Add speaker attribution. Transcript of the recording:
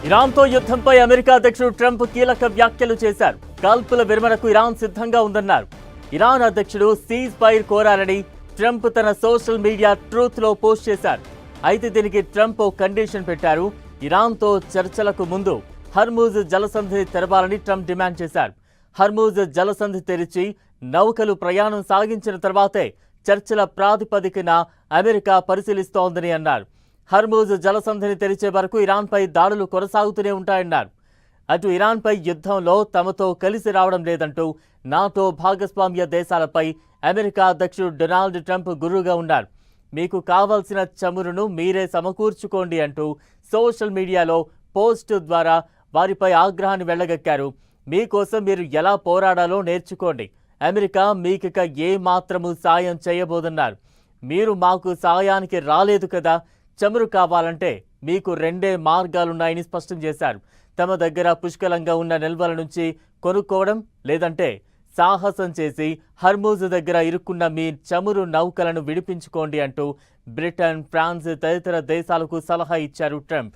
Speaker 1: ఇరాన్తో యుద్ధంపై America అధ్యక్షుడు Trump కీలక వ్యాఖ్యలు చేశారు. కాల్పుల విరమణకు ఇరాన్ సిద్ధంగా ఉందన్నారు. ఇరాన్ అధ్యక్షుడు సీజ్ ఫైర్ కోరారని ట్రంప్ తన సోషల్ మీడియా ట్రూత్ లో పోస్ట్ చేశారు. అయితే దీనికి ట్రంప్ ఓ కండిషన్ పెట్టారు. ఇరాన్తో చర్చలకు ముందు హర్మూజ్ జలసంధిని తెరవాలని ట్రంప్ డిమాండ్ చేశారు. హర్మూజ్ జలసంధి తెరిచి నౌకలు ప్రయాణం సాగించిన తర్వాతే చర్చల ప్రాతిపదికన అమెరికా పరిశీలిస్తోందని అన్నారు. హర్మూజ్ జలసంధిని తెరిచే వరకు ఇరాన్పై దాడులు కొనసాగుతూనే ఉంటాయన్నారు. అటు ఇరాన్పై యుద్ధంలో తమతో కలిసి రావడం లేదంటూ నాటో భాగస్వామ్య దేశాలపై అమెరికా అధ్యక్షుడు డొనాల్డ్ ట్రంప్ గుర్రుగా ఉన్నారు. మీకు కావాల్సిన చమురును మీరే సమకూర్చుకోండి అంటూ సోషల్ మీడియాలో పోస్టు ద్వారా వారిపై ఆగ్రహాన్ని వెళ్లగక్కారు. మీకోసం మీరు ఎలా పోరాడాలో నేర్చుకోండి. అమెరికా మీకిక ఏ మాత్రము సాయం చేయబోదన్నారు. మీరు మాకు సాయానికి రాలేదు కదా, చమురు కావాలంటే మీకు రెండే మార్గాలున్నాయని స్పష్టం చేశారు. తమ దగ్గర పుష్కలంగా ఉన్న నిల్వల నుంచి కొనుక్కోవడం, లేదంటే సాహసం చేసి హర్మూజ్ దగ్గర ఇరుక్కున్న మీ చమురు నౌకలను విడిపించుకోండి అంటూ బ్రిటన్, ఫ్రాన్స్ తదితర దేశాలకు సలహా ఇచ్చారు ట్రంప్.